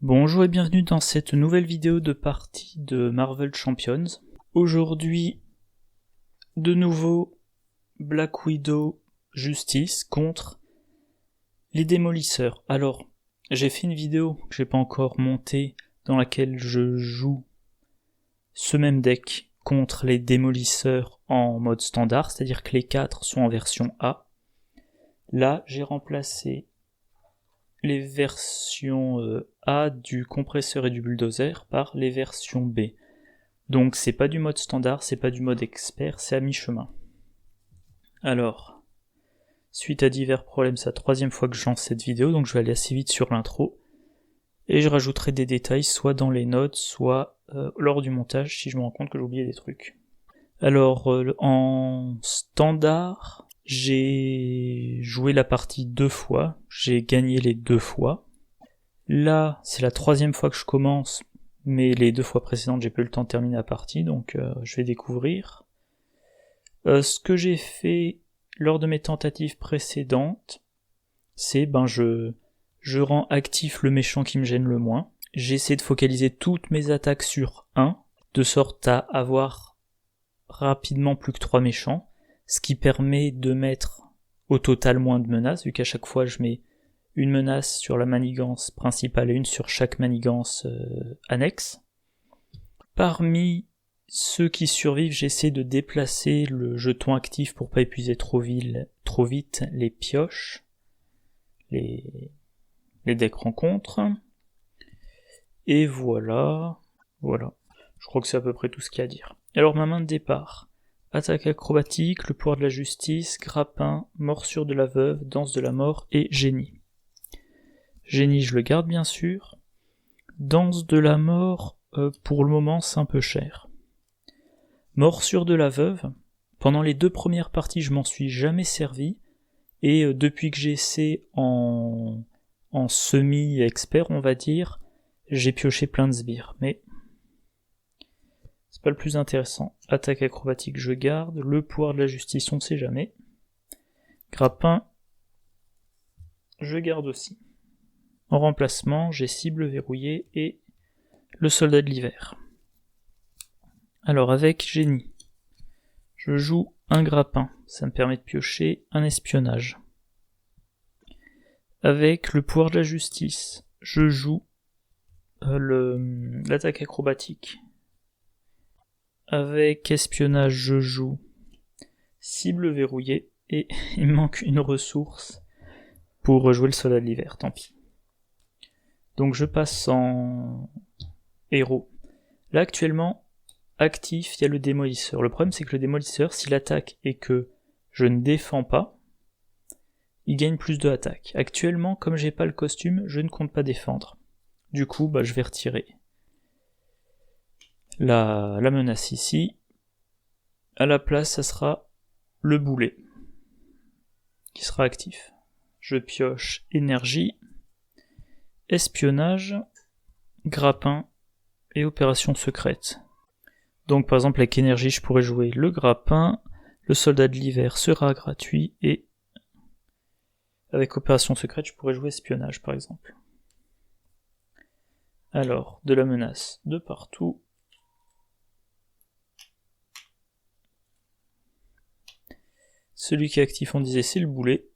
Bonjour et bienvenue dans cette nouvelle vidéo de partie de Marvel Champions. Aujourd'hui, de nouveau, Black Widow Justice contre les Démolisseurs. Alors, j'ai fait une vidéo que j'ai pas encore montée dans laquelle je joue ce même deck contre les Démolisseurs en mode standard, c'est-à-dire que les 4 sont en version A. Là, j'ai remplacé les versions A du compresseur et du bulldozer par les versions B. Donc c'est pas du mode standard, c'est pas du mode expert, c'est à mi-chemin. Alors, suite à divers problèmes, c'est la 3e fois que je lance cette vidéo, donc je vais aller assez vite sur l'intro, et je rajouterai des détails soit dans les notes, soit lors du montage si je me rends compte que j'ai oublié des trucs. Alors, en standard, j'ai joué la partie 2 fois, j'ai gagné les 2 fois. Là, c'est la 3e fois que je commence, mais les 2 fois précédentes, j'ai pas eu le temps de terminer la partie, donc je vais découvrir. Ce que j'ai fait lors de mes tentatives précédentes, c'est je rends actif le méchant qui me gêne le moins. J'essaie de focaliser toutes mes attaques sur 1, de sorte à avoir rapidement plus que 3 méchants, ce qui permet de mettre au total moins de menaces, vu qu'à chaque fois je mets une menace sur la manigance principale et une sur chaque manigance annexe. Parmi ceux qui survivent, j'essaie de déplacer le jeton actif pour pas épuiser trop vite les pioches, les decks rencontres. Et voilà. Je crois que c'est à peu près tout ce qu'il y a à dire. Alors ma main de départ. Attaque acrobatique, le pouvoir de la justice, grappin, morsure de la veuve, danse de la mort et génie. Génie, je le garde bien sûr. Danse de la mort, pour le moment, c'est un peu cher. Morsure de la veuve, pendant les 2 premières parties, je m'en suis jamais servi, et depuis que j'essaie en semi-expert, on va dire, j'ai pioché plein de sbires, mais c'est pas le plus intéressant. Attaque acrobatique, je garde. Le pouvoir de la justice, on ne sait jamais. Grappin, je garde aussi. En remplacement, j'ai cible verrouillée et le soldat de l'hiver. Alors avec génie, je joue un grappin, ça me permet de piocher un espionnage. Avec le pouvoir de la justice, je joue l'attaque acrobatique. Avec espionnage, je joue cible verrouillée et il me manque une ressource pour jouer le soldat de l'hiver, tant pis. Donc je passe en héros. Là actuellement, actif, il y a le démolisseur. Le problème c'est que le démolisseur, s'il attaque et que je ne défends pas, il gagne plus de attaque. Actuellement, comme j'ai pas le costume, je ne compte pas défendre. Du coup, je vais retirer la menace ici. À la place, ça sera le boulet qui sera actif. Je pioche énergie, espionnage, grappin et opération secrète. Donc par exemple avec énergie je pourrais jouer le grappin, le soldat de l'hiver sera gratuit et avec opération secrète je pourrais jouer espionnage par exemple. Alors de la menace de partout. Celui qui est actif on disait c'est le boulet.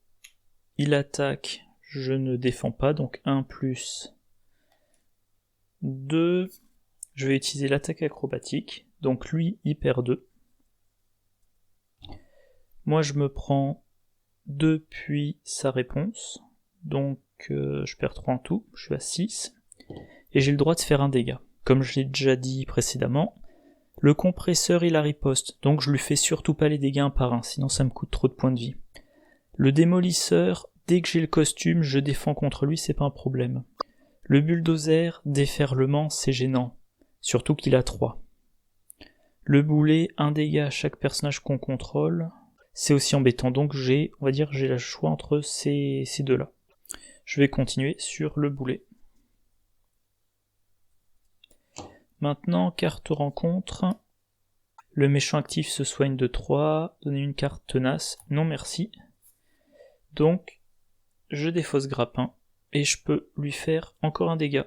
Il attaque, je ne défends pas, donc 1 plus 2. Je vais utiliser l'attaque acrobatique, donc lui il perd 2. Moi je me prends 2 puis sa réponse, donc je perds 3 en tout, je suis à 6. Et j'ai le droit de faire un dégât. Comme je l'ai déjà dit précédemment, le compresseur il a riposte, donc je lui fais surtout pas les dégâts un par un, sinon ça me coûte trop de points de vie. Le démolisseur, dès que j'ai le costume, je défends contre lui, c'est pas un problème. Le bulldozer, déferlement, c'est gênant, surtout qu'il a 3. Le boulet, un dégât à chaque personnage qu'on contrôle, c'est aussi embêtant, donc j'ai le choix entre ces deux-là. Je vais continuer sur le boulet. Maintenant, carte rencontre. Le méchant actif se soigne de 3, donner une carte tenace, non merci. Donc, je défausse grappin, et je peux lui faire encore un dégât.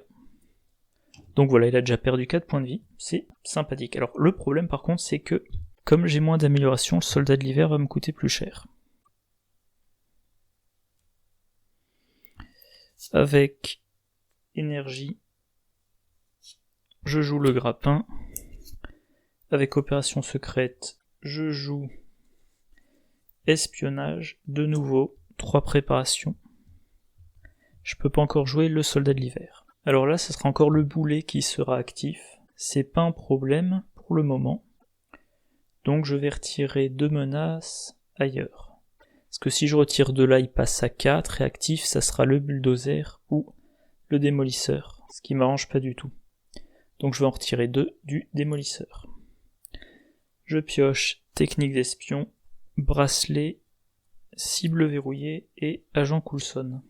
Donc voilà, il a déjà perdu 4 points de vie, c'est sympathique. Alors le problème par contre c'est que, comme j'ai moins d'amélioration, le soldat de l'hiver va me coûter plus cher. Avec énergie, je joue le grappin. Avec opération secrète, je joue espionnage, de nouveau, 3 préparations. Je peux pas encore jouer le soldat de l'hiver. Alors là, ce sera encore le boulet qui sera actif. C'est pas un problème pour le moment. Donc je vais retirer 2 menaces ailleurs. Parce que si je retire 2 là, il passe à 4, et actif, ça sera le bulldozer ou le démolisseur. Ce qui m'arrange pas du tout. Donc je vais en retirer 2 du démolisseur. Je pioche technique d'espion, bracelet, cible verrouillée et agent Coulson.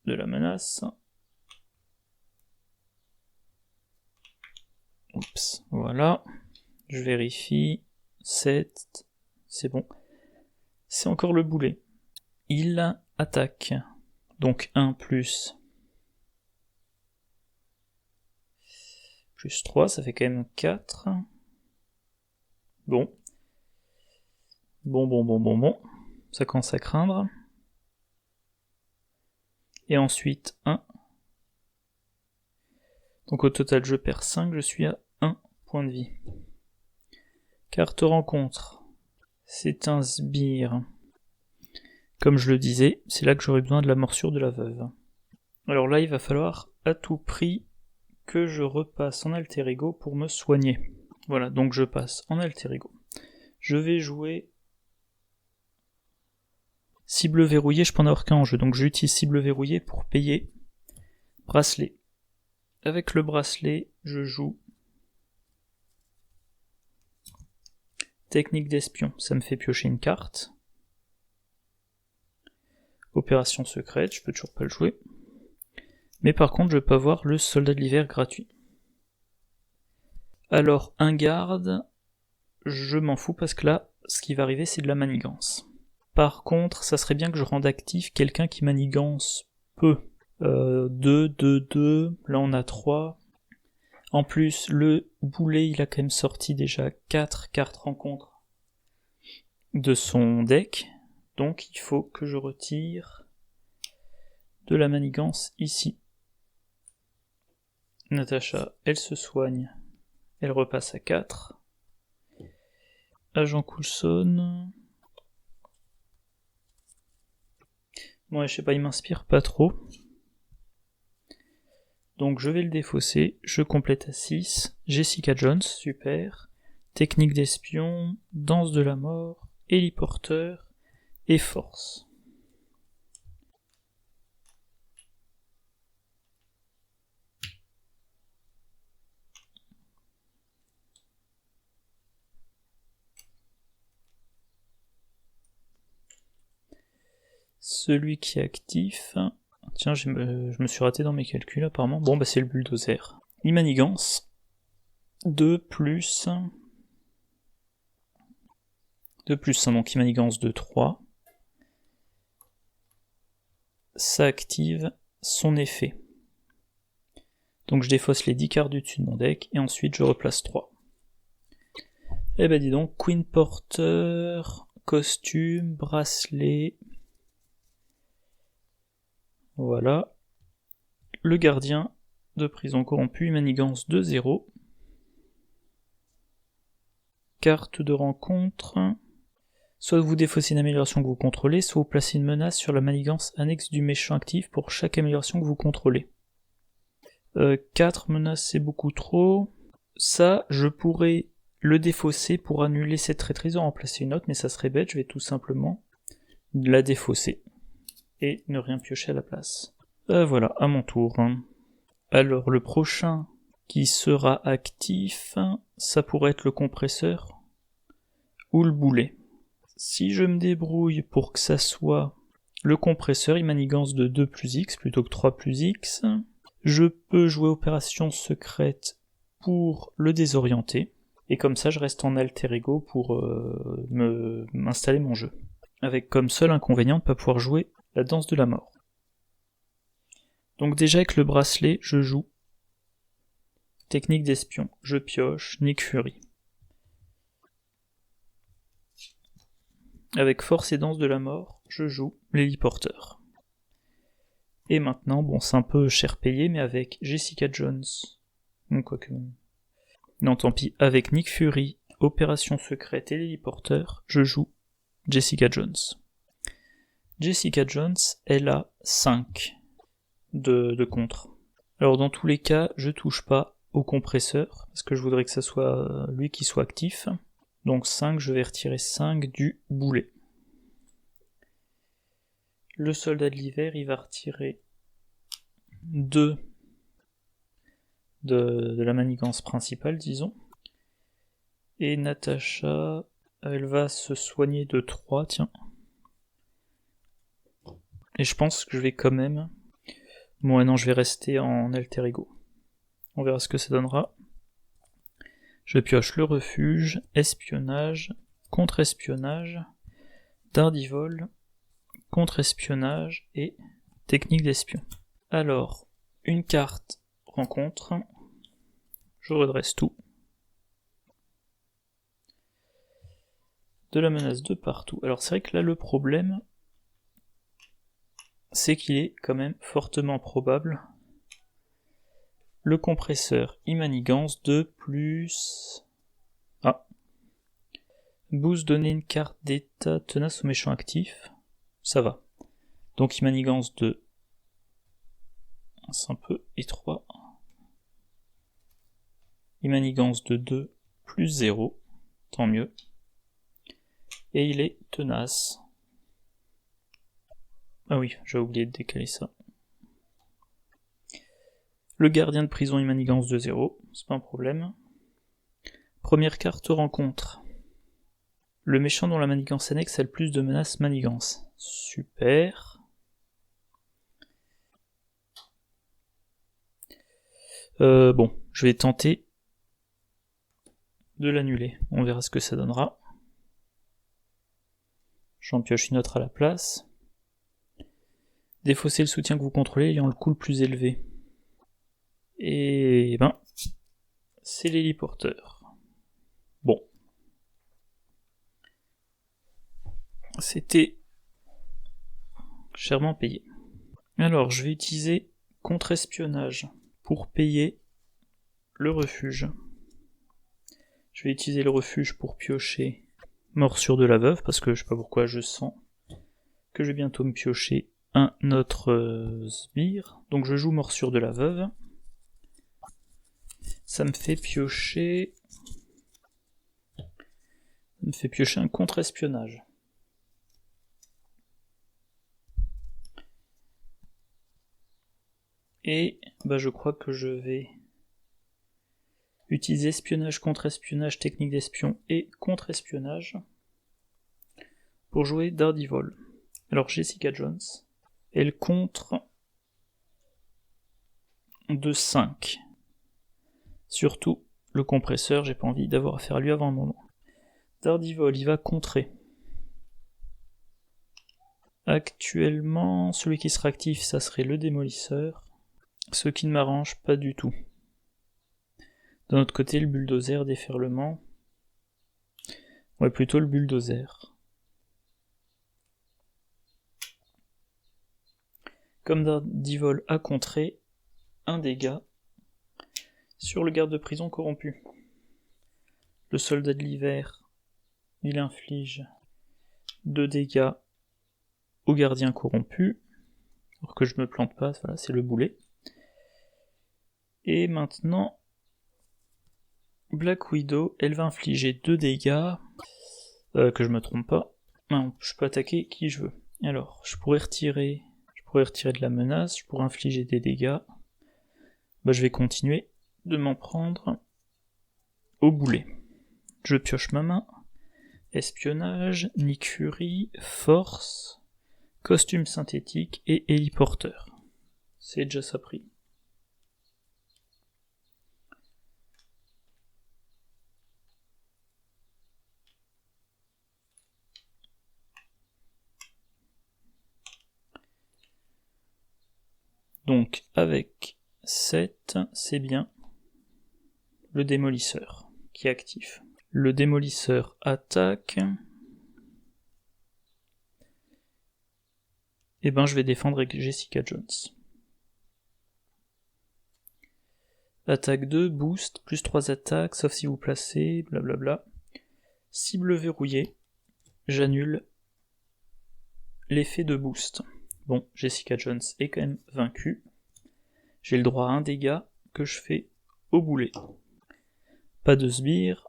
De la menace. Oups, voilà. Je vérifie. 7. C'est bon. C'est encore le boulet. Il attaque. Donc 1 plus 3, ça fait quand même 4. Bon. Bon. Ça commence à craindre. Et ensuite 1. Donc au total je perds 5, je suis à 1 point de vie. Carte rencontre. C'est un sbire. Comme je le disais, c'est là que j'aurai besoin de la morsure de la veuve. Alors là il va falloir à tout prix que je repasse en alter ego pour me soigner. Voilà, donc je passe en alter ego. Je vais jouer cible verrouillée, je peux en avoir qu'un en jeu, donc j'utilise cible verrouillée pour payer bracelet. Avec le bracelet, je joue technique d'espion, ça me fait piocher une carte. Opération secrète, je peux toujours pas le jouer. Mais par contre, je peux avoir le soldat de l'hiver gratuit. Alors, un garde, je m'en fous parce que là, ce qui va arriver, c'est de la manigance. Par contre, ça serait bien que je rende actif quelqu'un qui manigance peu. 2, là on a 3. En plus, le boulet, il a quand même sorti déjà 4 cartes rencontres de son deck. Donc il faut que je retire de la manigance ici. Natacha, elle se soigne. Elle repasse à 4. Agent Coulson. Ouais, je sais pas, il m'inspire pas trop. Donc je vais le défausser. Je complète à 6. Jessica Jones, super. Technique d'espion, danse de la mort, héliporteur et force. Celui qui est actif... Tiens, je me suis raté dans mes calculs apparemment. Bon, bah c'est le bulldozer. Il manigance. 2 plus... 2 plus 1, donc il manigance de 3. Ça active son effet. Donc je défausse les 10 cartes du dessus de mon deck, et ensuite je replace 3. Eh ben dis donc, Queen Porter, costume, bracelet... Voilà. Le gardien de prison corrompu, manigance de 0. Carte de rencontre. Soit vous défaussez une amélioration que vous contrôlez, soit vous placez une menace sur la manigance annexe du méchant actif pour chaque amélioration que vous contrôlez. 4 menaces, c'est beaucoup trop. Ça, je pourrais le défausser pour annuler cette traîtrise, en remplacer une autre, mais ça serait bête, je vais tout simplement la défausser. Et ne rien piocher à la place. Voilà, à mon tour. Alors, le prochain qui sera actif, ça pourrait être le compresseur ou le boulet. Si je me débrouille pour que ça soit le compresseur, il manigance de 2 plus X plutôt que 3 plus X. Je peux jouer opération secrète pour le désorienter. Et comme ça, je reste en alter ego pour m'installer mon jeu. Avec comme seul inconvénient de ne pas pouvoir jouer la danse de la mort. Donc déjà avec le bracelet, je joue technique d'espion. Je pioche Nick Fury. Avec force et danse de la mort, je joue l'héliporteur. Et maintenant, bon c'est un peu cher payé, mais avec Jessica Jones, non quoique... Non tant pis, avec Nick Fury, Opération secrète et l'héliporteur, je joue Jessica Jones. Jessica Jones, elle a 5 de contre. Alors dans tous les cas, je touche pas au compresseur, parce que je voudrais que ça soit lui qui soit actif. Donc 5, je vais retirer 5 du boulet. Le soldat de l'hiver, il va retirer 2 de la manigance principale, disons. Et Natacha, elle va se soigner de 3, tiens. Et je pense que je vais quand même... Bon, non, je vais rester en alter ego. On verra ce que ça donnera. Je pioche le refuge, espionnage, contre-espionnage, dardivol, contre-espionnage et technique d'espion. Alors, une carte rencontre, je redresse tout. De la menace de partout. Alors c'est vrai que là le problème, c'est qu'il est quand même fortement probable. Le compresseur, il manigance 2 plus... Ah. Boost donner une carte d'état tenace au méchant actif. Ça va. Donc il manigance 2. C'est un peu étroit. Il manigance de 2 plus 0. Tant mieux. Et il est tenace. Ah oui, j'ai oublié de décaler ça. Le gardien de prison, il manigance de 0. C'est pas un problème. Première carte rencontre. Le méchant dont la manigance annexe a le plus de menaces manigance. Super. Bon, je vais tenter de l'annuler. On verra ce que ça donnera. J'en pioche une autre à la place. Défausser le soutien que vous contrôlez ayant le coût le plus élevé. Et ben, c'est l'héliporteur. Bon. C'était chèrement payé. Alors, je vais utiliser contre-espionnage pour payer le refuge. Je vais utiliser le refuge pour piocher morsure de la veuve, parce que je sais pas pourquoi je sens que je vais bientôt me piocher un autre sbire. Donc je joue morsure de la veuve. Ça me fait piocher... un contre-espionnage. Et bah je crois que je vais utiliser espionnage, contre-espionnage, technique d'espion et contre-espionnage pour jouer Dardivol. Alors Jessica Jones, elle contre de 5. Surtout le compresseur, j'ai pas envie d'avoir affaire à lui avant un moment. Dardivol, il va contrer. Actuellement, celui qui sera actif, ça serait le démolisseur, ce qui ne m'arrange pas du tout. D'un autre côté, le bulldozer, déferlement. Ouais, plutôt le bulldozer. Comme Dardivol a contré, un dégât sur le garde de prison corrompu. Le soldat de l'hiver, il inflige 2 dégâts au gardien corrompu. Alors que je me plante pas, voilà, c'est le boulet. Et maintenant, Black Widow, elle va infliger 2 dégâts, que je me trompe pas. Non, je peux attaquer qui je veux. Alors, je pourrais retirer de la menace, je pourrais infliger des dégâts. Bah, je vais continuer de m'en prendre au boulet. Je pioche ma main. Espionnage, Nick Fury, force, costume synthétique et héliporteur. C'est déjà ça pris. Donc avec 7, c'est bien le démolisseur qui est actif. Le démolisseur attaque. Et ben je vais défendre avec Jessica Jones. Attaque 2, boost, plus 3 attaques, sauf si vous placez, blablabla. Cible verrouillée, j'annule l'effet de boost. Bon, Jessica Jones est quand même vaincue. J'ai le droit à un dégât que je fais au boulet. Pas de sbire,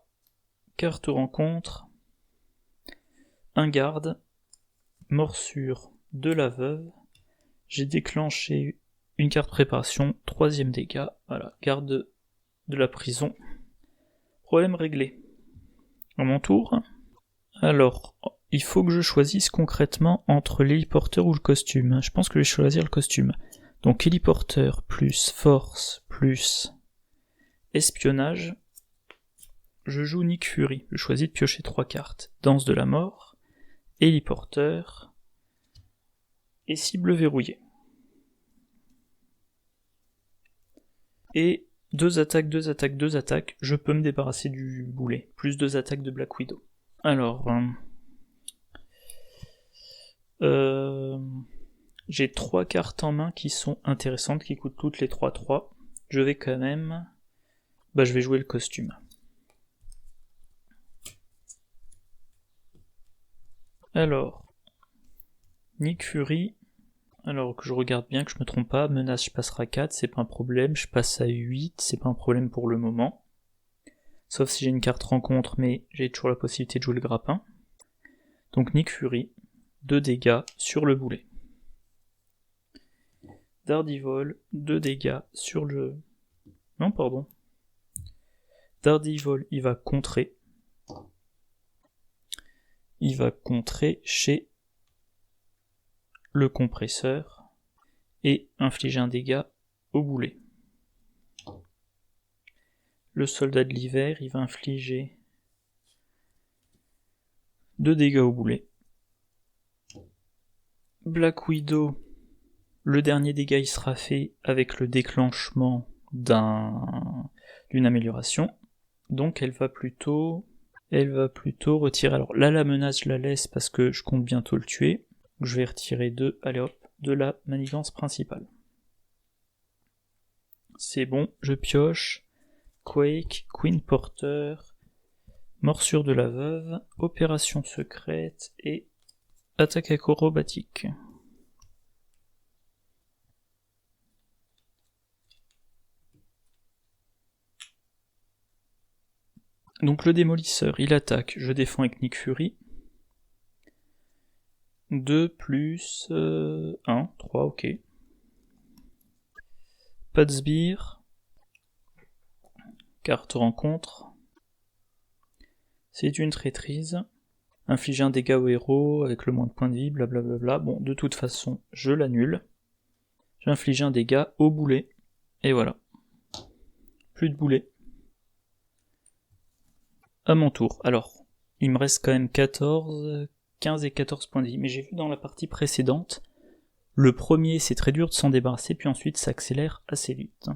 carte rencontre, un garde, morsure de la veuve. J'ai déclenché une carte préparation, 3ème dégât, voilà, garde de la prison. Problème réglé. À mon tour. Alors, il faut que je choisisse concrètement entre l'héliporteur ou le costume. Je pense que je vais choisir le costume. Donc héliporteur plus force plus espionnage. Je joue Nick Fury. Je choisis de piocher 3 cartes. Danse de la mort, héliporteur et cible verrouillée. Et 2 attaques, 2 attaques, 2 attaques, je peux me débarrasser du boulet. Plus 2 attaques de Black Widow. Alors, j'ai 3 cartes en main qui sont intéressantes, qui coûtent toutes les 3-3. Je vais quand même... je vais jouer le costume. Alors, Nick Fury... Alors que je regarde bien, que je me trompe pas, menace je passerai à 4, c'est pas un problème, je passe à 8, c'est pas un problème pour le moment. Sauf si j'ai une carte rencontre, mais j'ai toujours la possibilité de jouer le grappin. Donc Nick Fury, 2 dégâts sur le boulet. Daredevil, 2 dégâts sur le... Non, pardon. Daredevil, il va contrer. Il va contrer chez le compresseur et infliger un dégât au boulet. Le soldat de l'hiver, il va infliger 2 dégâts au boulet. Black Widow, le dernier dégât il sera fait avec le déclenchement d'une amélioration. Donc elle va plutôt retirer. Alors là la menace je la laisse parce que je compte bientôt le tuer. Je vais retirer 2, allez hop, de la manigance principale. C'est bon, je pioche. Quake, Queen Porter, morsure de la veuve, opération secrète et attaque acrobatique. Donc le démolisseur, il attaque, je défends avec Nick Fury. 2 plus 1, 3, ok. Pas de sbire. Carte rencontre. C'est une traîtrise. Infliger un dégât au héros avec le moins de points de vie, blablabla. Bon, de toute façon, je l'annule. J'inflige un dégât au boulet. Et voilà. Plus de boulet. À mon tour. Alors, il me reste quand même 15 et 14 points de vie. Mais j'ai vu dans la partie précédente, le premier c'est très dur de s'en débarrasser, puis ensuite ça accélère assez vite.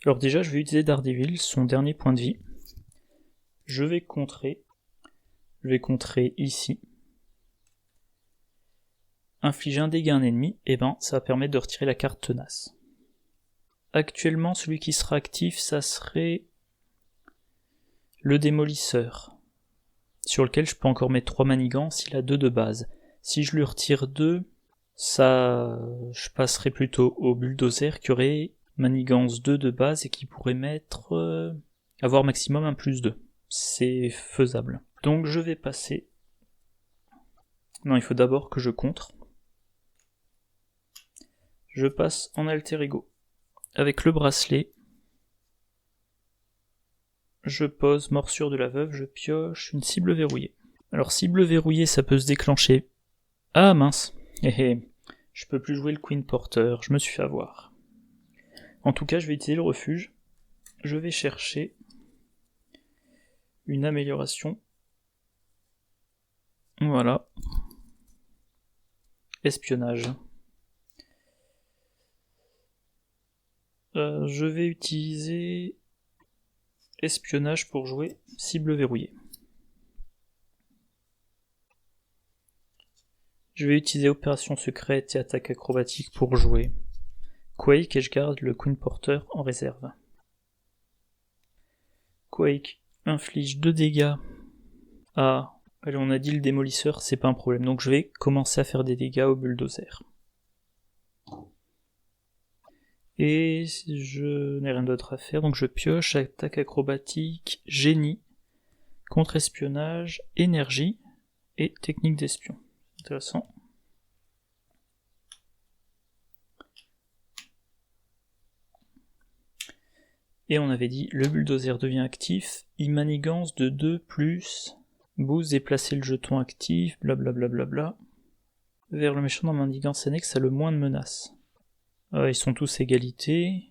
Alors déjà, je vais utiliser Daredevil, son dernier point de vie. Je vais contrer ici. Infliger un dégât à un ennemi, et ça va permettre de retirer la carte tenace. Actuellement, celui qui sera actif, ça serait le démolisseur, sur lequel je peux encore mettre 3 manigances, il a 2 de base. Si je lui retire 2, je passerai plutôt au bulldozer qui aurait manigance 2 de base et qui pourrait avoir maximum un plus 2. C'est faisable. Donc je vais passer... Non, il faut d'abord que je contre. Je passe en alter ego. Avec le bracelet, je pose morsure de la veuve, je pioche une cible verrouillée. Alors cible verrouillée, ça peut se déclencher. Ah mince, je peux plus jouer le Queen Porter, je me suis fait avoir. En tout cas, je vais utiliser le refuge. Je vais chercher une amélioration. Voilà. Espionnage. Je vais utiliser espionnage pour jouer cible verrouillée. Je vais utiliser opération secrète et attaque acrobatique pour jouer Quake et je garde le Queen Porter en réserve. Quake inflige 2 dégâts à... Allez, on a dit le démolisseur, c'est pas un problème, donc je vais commencer à faire des dégâts au bulldozer. Et je n'ai rien d'autre à faire, donc je pioche attaque acrobatique, génie, contre-espionnage, énergie et technique d'espion. Intéressant. Et on avait dit, le bulldozer devient actif, il manigance de 2 plus, boost, déplacer le jeton actif, blablabla. Vers le méchant dans manigance annexe a le moins de menaces. Ils sont tous égalité.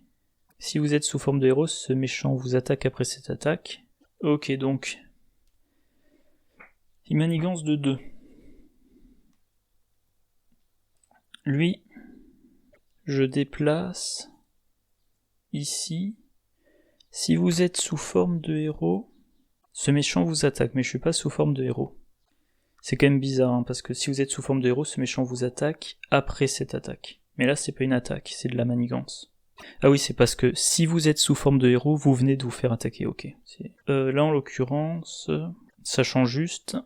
Si vous êtes sous forme de héros, ce méchant vous attaque après cette attaque. Ok, donc... il manigance de 2. Lui, je déplace ici. Si vous êtes sous forme de héros, ce méchant vous attaque, mais je suis pas sous forme de héros. C'est quand même bizarre, hein, parce que si vous êtes sous forme de héros, ce méchant vous attaque après cette attaque. Mais là, c'est pas une attaque, c'est de la manigance. Ah oui, c'est parce que si vous êtes sous forme de héros, vous venez de vous faire attaquer, ok. Là, en l'occurrence, ça change juste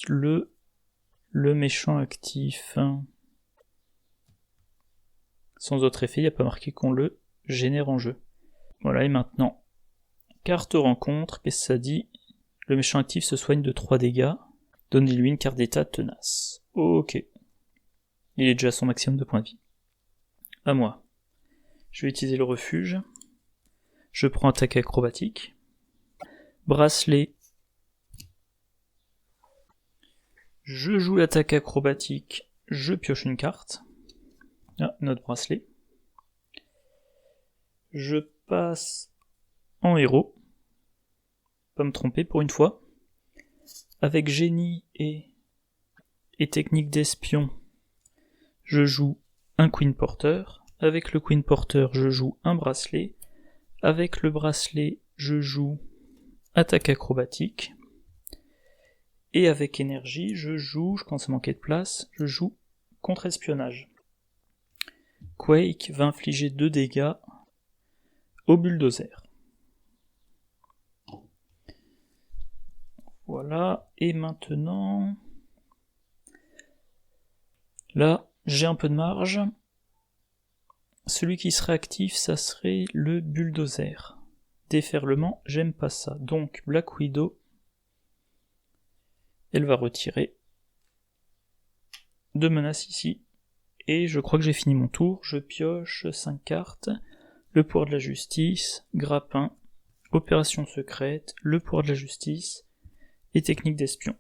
le méchant actif. Sans autre effet, il n'y a pas marqué qu'on le génère en jeu. Voilà, et maintenant, carte rencontre, qu'est-ce que ça dit? Le méchant actif se soigne de 3 dégâts, donnez-lui une carte d'état tenace. Ok. Il est déjà à son maximum de points de vie. À moi. Je vais utiliser le refuge. Je prends attaque acrobatique. Bracelet. Je joue l'attaque acrobatique. Je pioche une carte. Ah, notre bracelet. Je passe en héros. Pas me tromper pour une fois. Avec génie et technique d'espion, je joue un Queen Porter. Avec le Queen Porter, je joue un bracelet. Avec le bracelet, je joue attaque acrobatique. Et avec énergie, je commence à manquer de place, je joue contre-espionnage. Quake va infliger 2 dégâts au bulldozer. Voilà, et maintenant... Là, j'ai un peu de marge. Celui qui serait actif, ça serait le bulldozer. Déferlement, j'aime pas ça. Donc, Black Widow, elle va retirer 2 menaces ici. Et je crois que j'ai fini mon tour. Je pioche 5 cartes. Le pouvoir de la justice, grappin, opération secrète, le pouvoir de la justice et technique d'espion.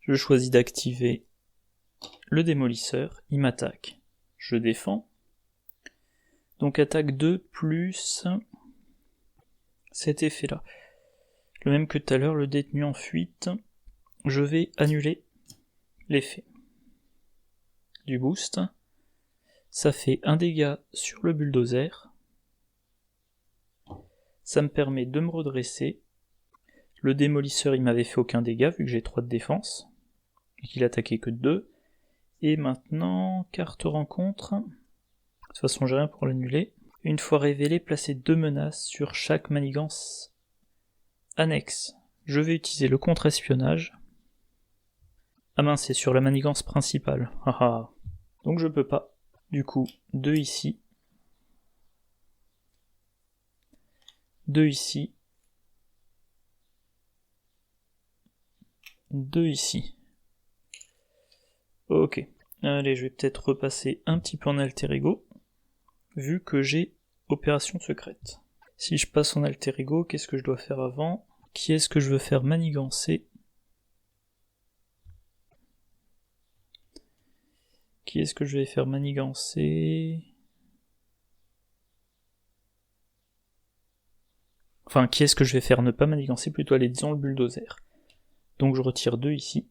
Je choisis d'activer le démolisseur, il m'attaque. Je défends. Donc attaque 2 plus cet effet-là. Le même que tout à l'heure, le détenu en fuite. Je vais annuler l'effet du boost. Ça fait 1 dégât sur le bulldozer. Ça me permet de me redresser. Le démolisseur, il m'avait fait aucun dégât vu que j'ai 3 de défense. Et qu'il attaquait que 2. Et maintenant, carte rencontre. De toute façon, j'ai rien pour l'annuler. Une fois révélé, placez 2 menaces sur chaque manigance annexe. Je vais utiliser le contre-espionnage. Ah mince, c'est sur la manigance principale. Haha. Donc je peux pas. Du coup, 2 ici. 2 ici. 2 ici. Ok. Allez, je vais peut-être repasser un petit peu en alter ego, vu que j'ai opération secrète. Si je passe en alter ego, qu'est-ce que je dois faire avant? Qui est-ce que je veux faire manigancer? Qui est-ce que je vais faire manigancer? Enfin, qui est-ce que je vais faire ne pas manigancer? Plutôt, allez, disons le bulldozer. Donc je retire 2 ici.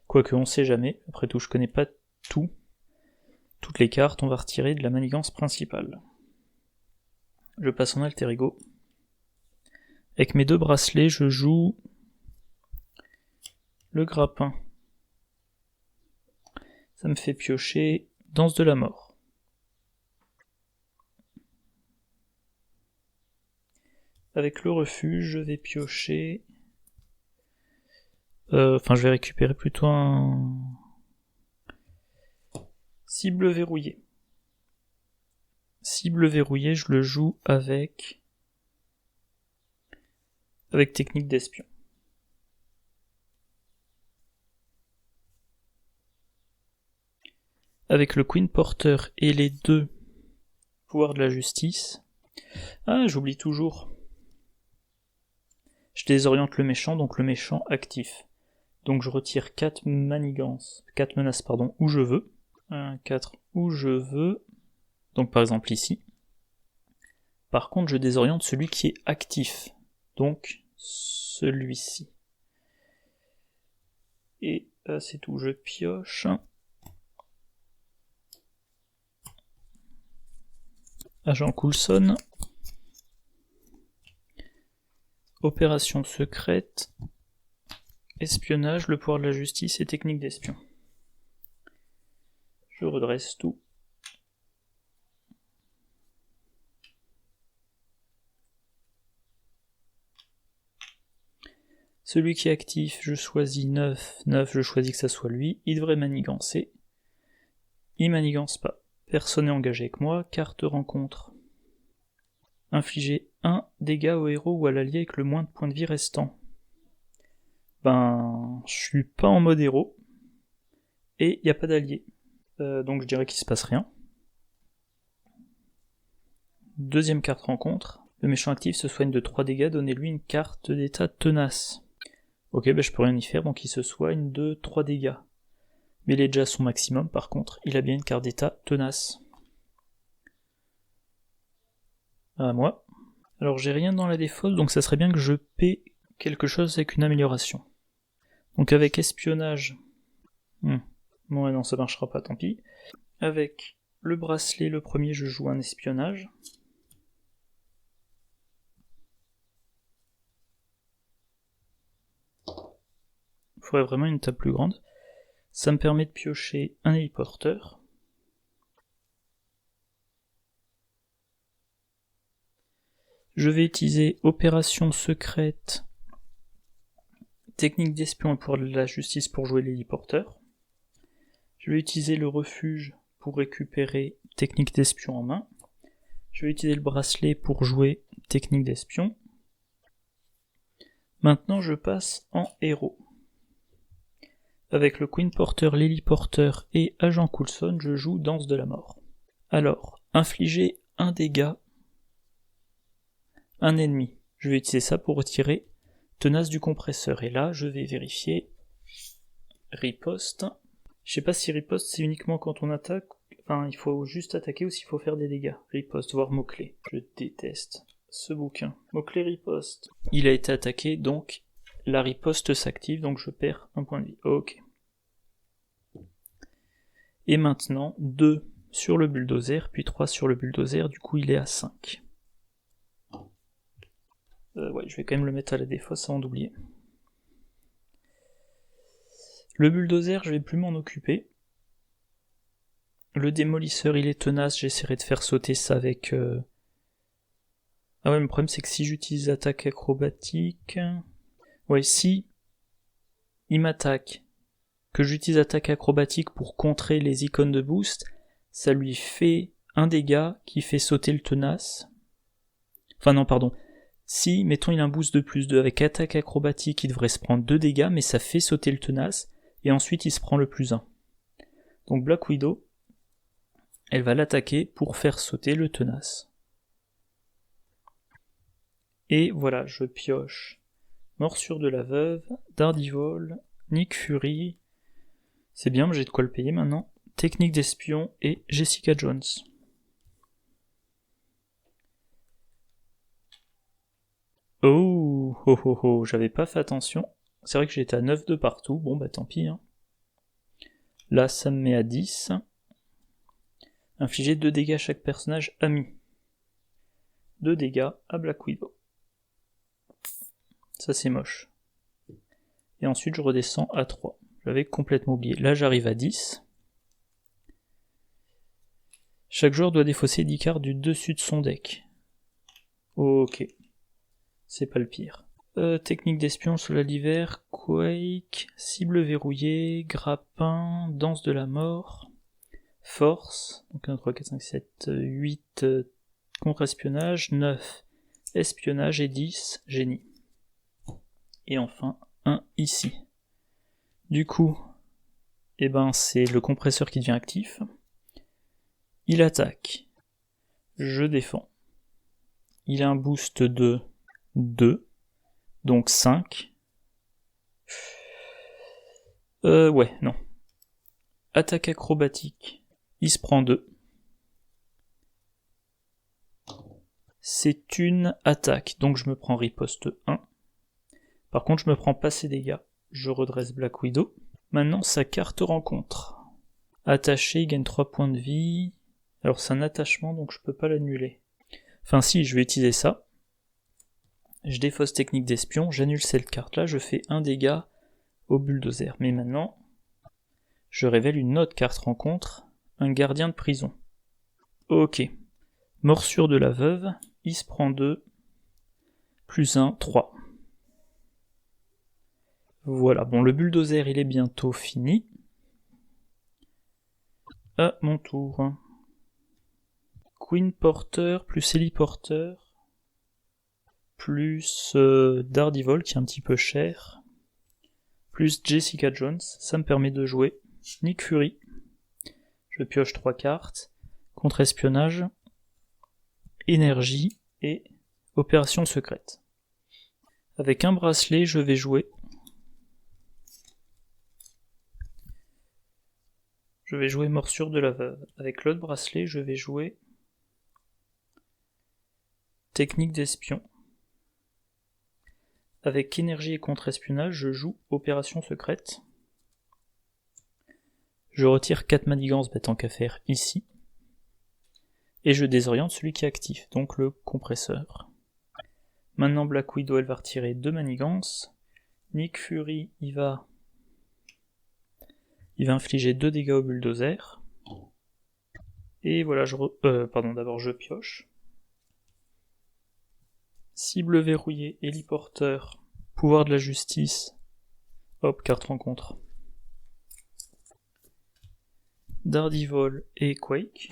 Quoique, on sait jamais. Après tout, je connais pas tout. Toutes les cartes, on va retirer de la manigance principale. Je passe en alter ego. Avec mes 2 bracelets, je joue le grappin. Ça me fait piocher Danse de la mort. Avec le refuge, je vais piocher... Enfin, je vais récupérer plutôt un... Cible verrouillée. Cible verrouillée, je le joue avec technique d'espion. Avec le Queen Porter et les 2 pouvoirs de la justice. Ah, j'oublie toujours. Je désoriente le méchant, donc le méchant actif. Donc je retire 4 manigances, 4 menaces, pardon, où je veux. 1, 4, où je veux. Donc par exemple ici. Par contre, je désoriente celui qui est actif. Donc celui-ci. Et c'est tout, je pioche. Agent Coulson. Opération secrète. Espionnage, le pouvoir de la justice et technique d'espion. Je redresse tout. Celui qui est actif, je choisis 9. 9, je choisis que ça soit lui. Il devrait manigancer. Il manigance pas. Personne n'est engagé avec moi. Carte rencontre. Infliger 1 dégât au héros ou à l'allié avec le moins de points de vie restant. Ben, je suis pas en mode héros. Et il n'y a pas d'allié. Donc je dirais qu'il se passe rien. Deuxième carte rencontre. Le méchant actif se soigne de 3 dégâts, donnez-lui une carte d'état tenace. Ok, ben je peux rien y faire, donc il se soigne de 3 dégâts. Mais il est déjà à son maximum, par contre, il a bien une carte d'état tenace. À moi. Alors j'ai rien dans la défaut, donc ça serait bien que je paie quelque chose avec une amélioration. Donc avec espionnage... Bon ouais, non, ça marchera pas, tant pis. Avec le bracelet, le premier, je joue un espionnage. Il faudrait vraiment une table plus grande. Ça me permet de piocher un héliporteur. Je vais utiliser opération secrète, technique d'espion et pour la justice pour jouer l'héliporteur. Je vais utiliser le refuge pour récupérer technique d'espion en main. Je vais utiliser le bracelet pour jouer technique d'espion. Maintenant je passe en héros. Avec le Queen Porter, l'héliporteur et Agent Coulson, je joue Danse de la mort. Alors, infliger un dégât un ennemi. Je vais utiliser ça pour retirer tenace du compresseur. Et là, je vais vérifier riposte. Je sais pas si riposte c'est uniquement quand on attaque. Enfin, il faut juste attaquer ou s'il faut faire des dégâts. Riposte, voire mot-clé. Je déteste ce bouquin. Mot-clé riposte. Il a été attaqué, donc la riposte s'active, donc je perds un point de vie. Ok. Et maintenant, 2 sur le bulldozer, puis 3 sur le bulldozer, du coup il est à 5. Ouais, je vais quand même le mettre à la défausse avant d'oublier. Le bulldozer, je vais plus m'en occuper. Le démolisseur, il est tenace, j'essaierai de faire sauter ça avec... Ah ouais, le problème c'est que si j'utilise attaque acrobatique... Ouais, si il m'attaque, que j'utilise attaque acrobatique pour contrer les icônes de boost, ça lui fait un dégât qui fait sauter le tenace. Enfin non, pardon. Si, mettons, il a un boost de plus 2 avec attaque acrobatique, il devrait se prendre 2 dégâts, mais ça fait sauter le tenace, et ensuite il se prend le plus 1. Donc Black Widow, elle va l'attaquer pour faire sauter le tenace. Et voilà, je pioche Morsure de la Veuve, Daredevil, Nick Fury, C'est bien, j'ai de quoi le payer maintenant. Technique d'espion et Jessica Jones. Oh, oh, oh, oh, j'avais pas fait attention. C'est vrai que j'étais à 9 de partout, bon bah tant pis. Hein. Là, ça me met à 10. Infliger 2 dégâts à chaque personnage ami. 2 dégâts à Black Widow. Ça c'est moche. Et ensuite je redescends à 3. J'avais complètement oublié. Là j'arrive à 10. Chaque joueur doit défausser 10 cartes du dessus de son deck. Ok. C'est pas le pire. Technique d'espion, soleil d'hiver, quake, cible verrouillée, grappin, danse de la mort, force, donc 1, 3, 4, 5, 7, 8, contre-espionnage, 9, espionnage et 10, génie. Et enfin, 1 ici. Du coup, eh ben, c'est le compresseur qui devient actif. Il attaque. Je défends. Il a un boost de 2. Donc 5. Ouais, non. Attaque acrobatique. Il se prend 2. C'est une attaque, donc je me prends riposte 1. Par contre, je me prends pas ses dégâts. Je redresse Black Widow. Maintenant, sa carte rencontre. Attaché, il gagne 3 points de vie. Alors c'est un attachement, donc je peux pas l'annuler. Enfin si, je vais utiliser ça. Je défausse technique d'espion, j'annule cette carte-là, je fais 1 dégât au bulldozer. Mais maintenant, je révèle une autre carte rencontre, un gardien de prison. Ok. Morsure de la veuve, il se prend 2, plus 1, 3. Voilà, bon, le bulldozer, il est bientôt fini. À mon tour. Queen Porter plus Ellie Porter plus Daredevil qui est un petit peu cher plus Jessica Jones, ça me permet de jouer Nick Fury. Je pioche 3 cartes, contre-espionnage, énergie et opération secrète. Avec un bracelet, je vais jouer morsure de la veuve. Avec l'autre bracelet, je vais jouer technique d'espion. Avec énergie et contre-espionnage, je joue opération secrète. Je retire 4 manigances, tant qu'à faire, ici. Et je désoriente celui qui est actif, donc le compresseur. Maintenant Black Widow, elle va retirer 2 manigances. Nick Fury, il va infliger 2 dégâts au bulldozer. Et voilà, d'abord je pioche. Cible verrouillée, héliporteur, pouvoir de la justice. Hop, carte rencontre. Daredevil et Quake.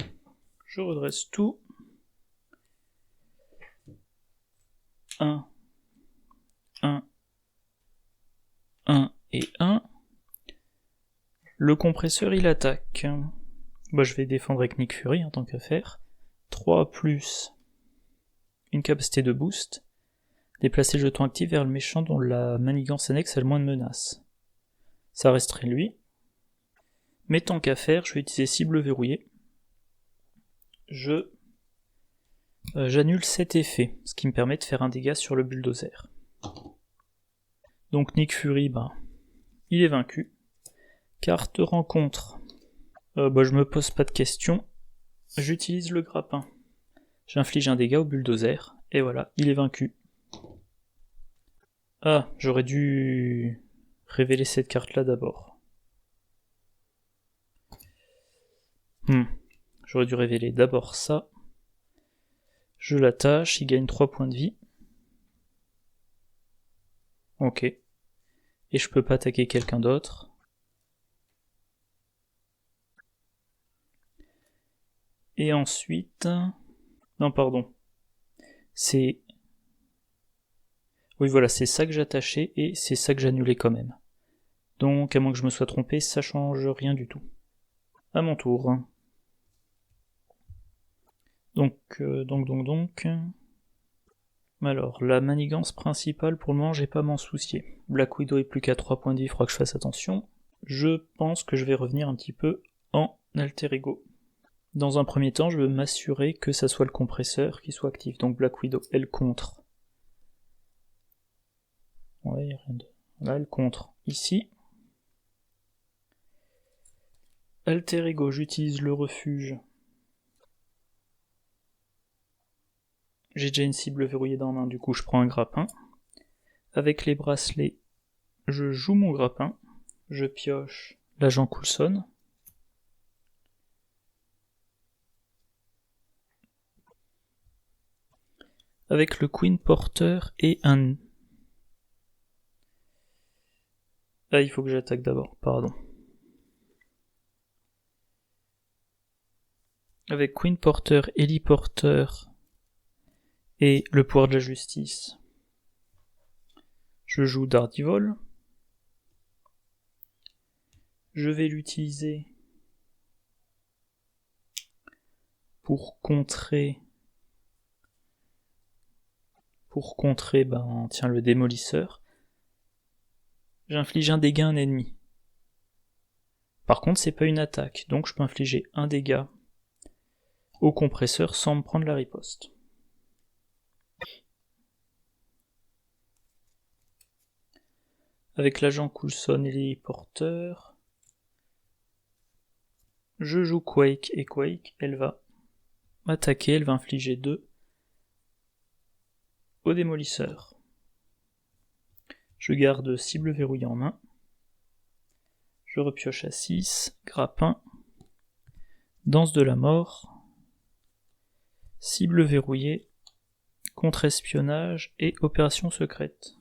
Je redresse tout. 1, 1, 1 et 1. Le compresseur, il attaque. Bah, je vais défendre avec Nick Fury en tant qu'à faire. 3 plus une capacité de boost. Déplacer le jeton actif vers le méchant dont la manigance annexe a le moins de menaces. Ça resterait lui. Mais tant qu'à faire, je vais utiliser cible verrouillée. J'annule cet effet, ce qui me permet de faire un dégât sur le bulldozer. Donc Nick Fury, il est vaincu. Carte rencontre. Je me pose pas de questions. J'utilise le grappin. J'inflige un dégât au bulldozer. Et voilà, il est vaincu. Ah, j'aurais dû révéler cette carte-là d'abord. J'aurais dû révéler d'abord ça. Je l'attache, il gagne 3 points de vie. Ok. Et je peux pas attaquer quelqu'un d'autre. Et ensuite... Non, pardon. C'est... Oui, voilà, c'est ça que j'attachais et c'est ça que j'annulais quand même. Donc, à moins que je me sois trompé, ça change rien du tout. À mon tour. Donc. Alors, la manigance principale, pour le moment, j'ai pas à m'en soucier. Black Widow est plus qu'à 3 points de vie, il faudra que je fasse attention. je pense que je vais revenir un petit peu en alter ego. Dans un premier temps, je veux m'assurer que ça soit le compresseur qui soit actif. Donc Black Widow, elle contre. Ouais, y a rien de... Là, elle contre. Ici. Alter ego, j'utilise le refuge. J'ai déjà une cible verrouillée dans la main, du coup je prends un grappin. Avec les bracelets, je joue mon grappin. Je pioche l'agent Coulson. Avec le Queen Porter et un... Ah, il faut que j'attaque d'abord, pardon. Avec Queen Porter, Ellie Porter et le pouvoir de la justice, je joue Daredevil. Je vais l'utiliser pour contrer le démolisseur. J'inflige un dégât à un ennemi. Par contre, c'est pas une attaque, donc je peux infliger un dégât au compresseur sans me prendre la riposte. Avec l'agent Coulson et les porteurs, je joue Quake, et Quake, elle va m'attaquer, elle va infliger 2 au démolisseur. Je garde cible verrouillée en main. Je repioche à 6, grappin, danse de la mort, cible verrouillée, contre-espionnage et opération secrète.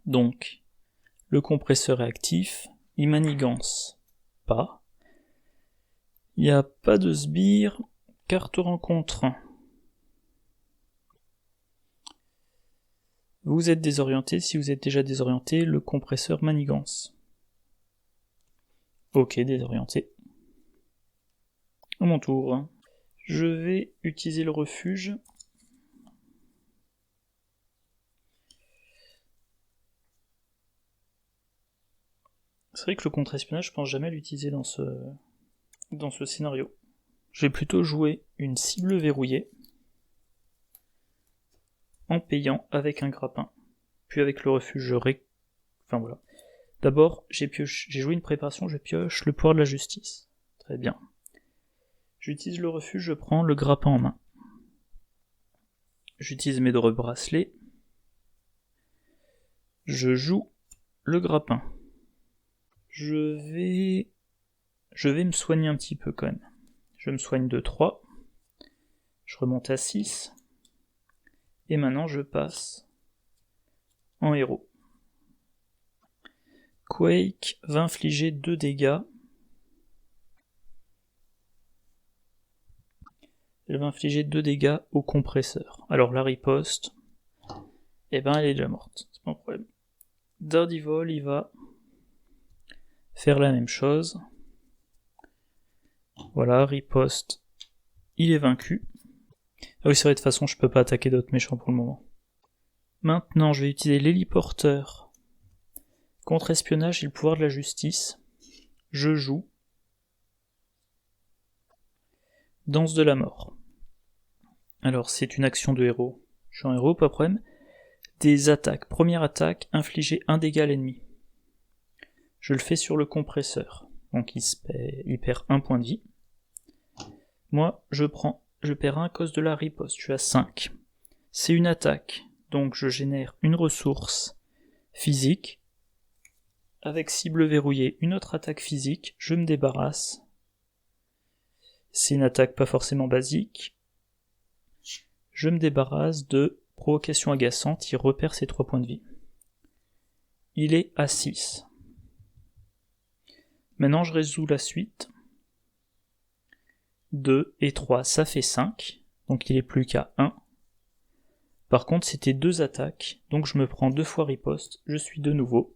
Donc, le compresseur est actif, il manigance pas. Il n'y a pas de sbire, carte rencontre. Vous êtes désorienté, si vous êtes déjà désorienté, le compresseur manigance. Ok, désorienté. À mon tour. Je vais utiliser le refuge. C'est vrai que le contre-espionnage, je pense jamais l'utiliser dans ce scénario. Je vais plutôt jouer une cible verrouillée en payant avec un grappin. Puis avec le refuge, enfin voilà. D'abord, j'ai joué une préparation, je pioche le pouvoir de la justice. Très bien. J'utilise le refuge, je prends le grappin en main. J'utilise mes 2 bracelets. Je joue le grappin. Je vais me soigner un petit peu quand même. Je me soigne de 3. Je remonte à 6. Et maintenant je passe en héros. Quake va infliger 2 dégâts. Elle va infliger 2 dégâts au compresseur. Alors la riposte, elle est déjà morte, c'est pas un problème. Daredevil, il va faire la même chose. Voilà, riposte, il est vaincu. Ah oui, c'est vrai, de toute façon, je peux pas attaquer d'autres méchants pour le moment. Maintenant, je vais utiliser l'héliporteur. Contre-espionnage et le pouvoir de la justice. Je joue danse de la mort. Alors, c'est une action de héros. Je suis un héros, pas de problème. Des attaques. Première attaque, infliger 1 dégât à l'ennemi. Je le fais sur le compresseur. Donc il perd 1 point de vie. Moi, je perds 1 à cause de la riposte. Je suis à 5. C'est une attaque. Donc je génère une ressource physique. Avec cible verrouillée, une autre attaque physique. Je me débarrasse. C'est une attaque pas forcément basique. Je me débarrasse de provocation agaçante. Il repère ses 3 points de vie. Il est à 6. Maintenant, je résous la suite. 2 et 3, ça fait 5. Donc il est plus qu'à 1. Par contre, c'était 2 attaques. Donc je me prends 2 fois riposte. Je suis de nouveau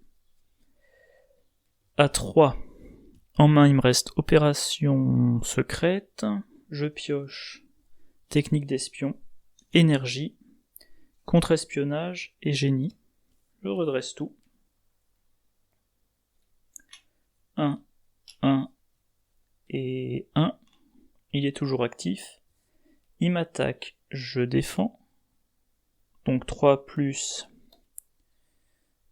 à 3. En main, il me reste opération secrète, je pioche technique d'espion, énergie, contre-espionnage et génie. Je redresse tout. 1, 1 et 1. Il est toujours actif. Il m'attaque, je défends. Donc 3 plus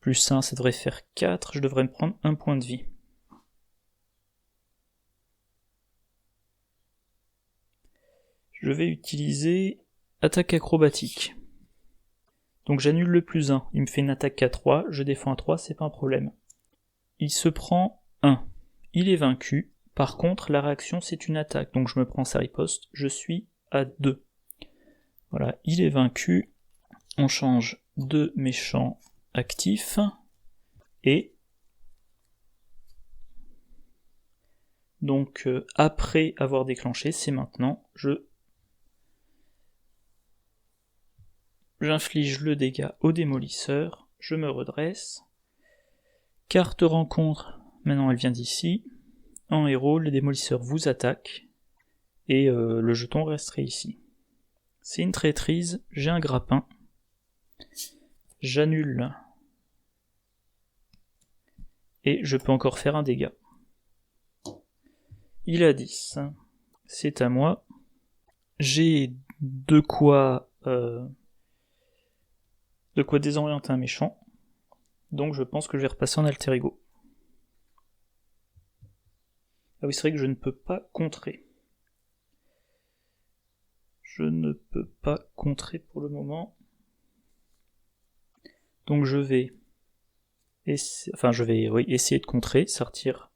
1, ça devrait faire 4. Je devrais me prendre 1 point de vie. Je vais utiliser attaque acrobatique. Donc j'annule le plus 1. Il me fait une attaque à 3. Je défends à 3, c'est pas un problème. Il se prend 1. Il est vaincu. Par contre, la réaction, c'est une attaque. Donc je me prends sa riposte. Je suis à 2. Voilà, il est vaincu. On change de méchant actif. Et donc après avoir déclenché, c'est maintenant, j'inflige le dégât au démolisseur, je me redresse. Carte rencontre, maintenant elle vient d'ici. En héros, le démolisseur vous attaque. Et le jeton resterait ici. C'est une traîtrise, j'ai un grappin. J'annule. Et je peux encore faire un dégât. Il a 10. C'est à moi. J'ai de quoi désorienter un méchant. Donc je pense que je vais repasser en alter ego. Ah oui, c'est vrai que je ne peux pas contrer. Je ne peux pas contrer pour le moment. Donc je vais essayer de contrer, sortir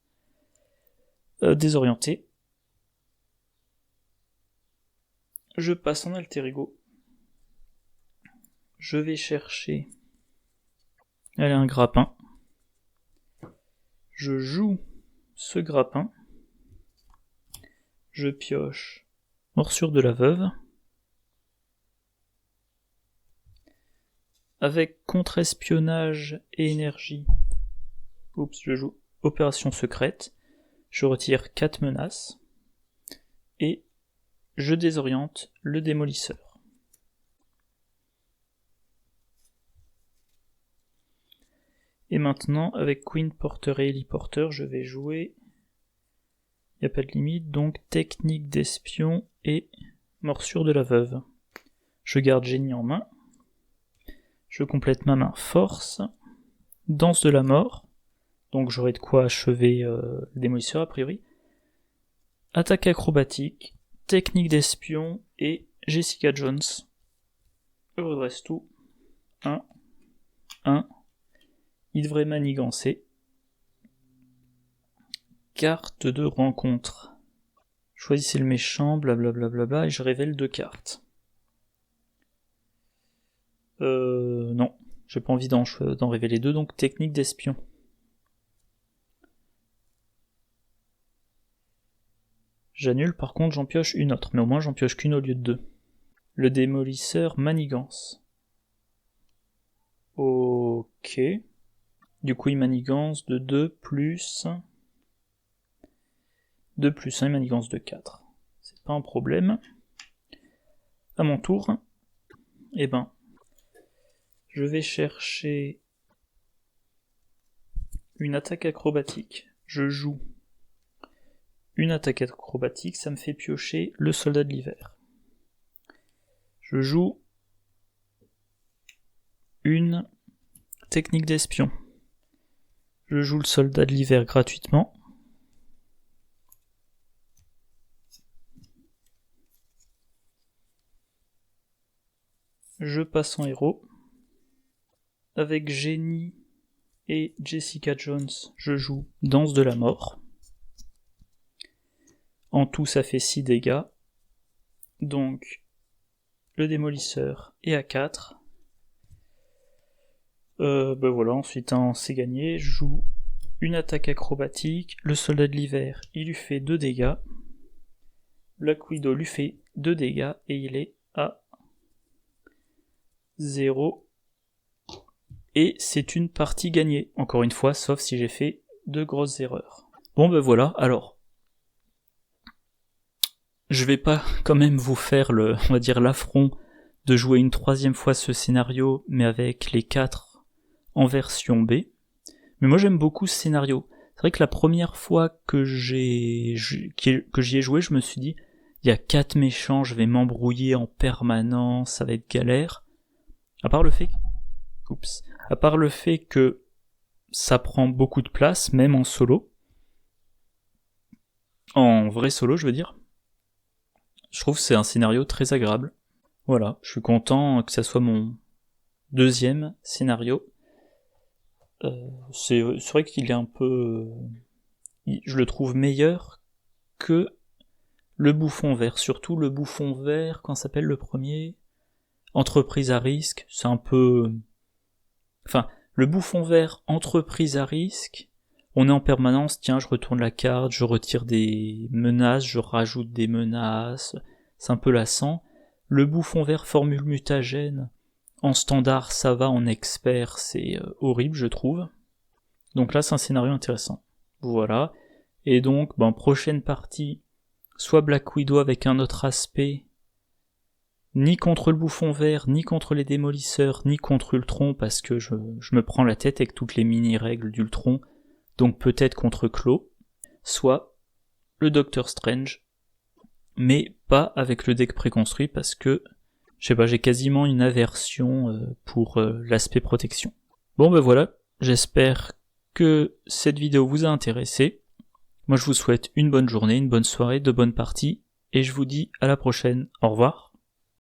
désorienté. Je passe en alter ego. Je vais chercher un grappin. Je joue ce grappin. Je pioche morsure de la veuve. Avec contre-espionnage et énergie. Je joue opération secrète. Je retire 4 menaces. Et je désoriente le démolisseur. Et maintenant, avec Queen Porter et Ellie Porter, je vais jouer... Il n'y a pas de limite, donc technique d'espion et morsure de la veuve. Je garde génie en main. Je complète ma main force. Danse de la mort. Donc j'aurai de quoi achever le démolisseur a priori. Attaque acrobatique, technique d'espion et Jessica Jones. Je redresse tout. 1. Il devrait manigancer. Carte de rencontre. Choisissez le méchant, blablabla, et je révèle 2 cartes. Non, j'ai pas envie d'en révéler 2, donc technique d'espion. J'annule, par contre j'en pioche une autre, mais au moins j'en pioche qu'une au lieu de 2. Le démolisseur manigance. Ok. Du coup il manigance de 2 plus 1, il manigance de 4. C'est pas un problème. À mon tour, je vais chercher une attaque acrobatique. Je joue une attaque acrobatique, ça me fait piocher le soldat de l'hiver. Je joue une technique d'espion. Je joue le soldat de l'hiver gratuitement. Je passe en héros. Avec Génie et Jessica Jones, je joue Danse de la mort. En tout, ça fait 6 dégâts. Donc, le démolisseur est à 4. Voilà, ensuite c'est gagné. Je joue une attaque acrobatique. Le soldat de l'hiver, il lui fait 2 dégâts. Black Widow lui fait 2 dégâts et il est à 0. Et c'est une partie gagnée, encore une fois, sauf si j'ai fait de grosses erreurs. Bon ben voilà, alors je vais pas quand même vous faire on va dire l'affront de jouer une 3e fois ce scénario, mais avec les 4 en version B. Mais moi j'aime beaucoup ce scénario. C'est vrai que la première fois que j'y ai joué, je me suis dit, il y a 4 méchants, je vais m'embrouiller en permanence, ça va être galère. À part le fait que ça prend beaucoup de place, même en solo. En vrai solo, je veux dire. Je trouve que c'est un scénario très agréable. Voilà, je suis content que ça soit mon 2e scénario. C'est vrai qu'il est un peu... je le trouve meilleur que le Bouffon Vert. Surtout le Bouffon Vert, comment s'appelle le premier ? Entreprise à risque, c'est un peu... Enfin, le Bouffon Vert, entreprise à risque, on est en permanence, tiens, je retourne la carte, je retire des menaces, je rajoute des menaces, c'est un peu lassant. Le Bouffon Vert, formule mutagène, en standard ça va, en expert c'est horrible je trouve. Donc là c'est un scénario intéressant. Voilà. Et donc, prochaine partie, soit Black Widow avec un autre aspect, ni contre le Bouffon Vert, ni contre les démolisseurs, ni contre Ultron, parce que je me prends la tête avec toutes les mini-règles d'Ultron, donc peut-être contre Klaw, soit le Doctor Strange, mais pas avec le deck préconstruit, parce que, je sais pas, j'ai quasiment une aversion pour l'aspect protection. Bon ben voilà, j'espère que cette vidéo vous a intéressé. Moi je vous souhaite une bonne journée, une bonne soirée, de bonnes parties, et je vous dis à la prochaine. Au revoir.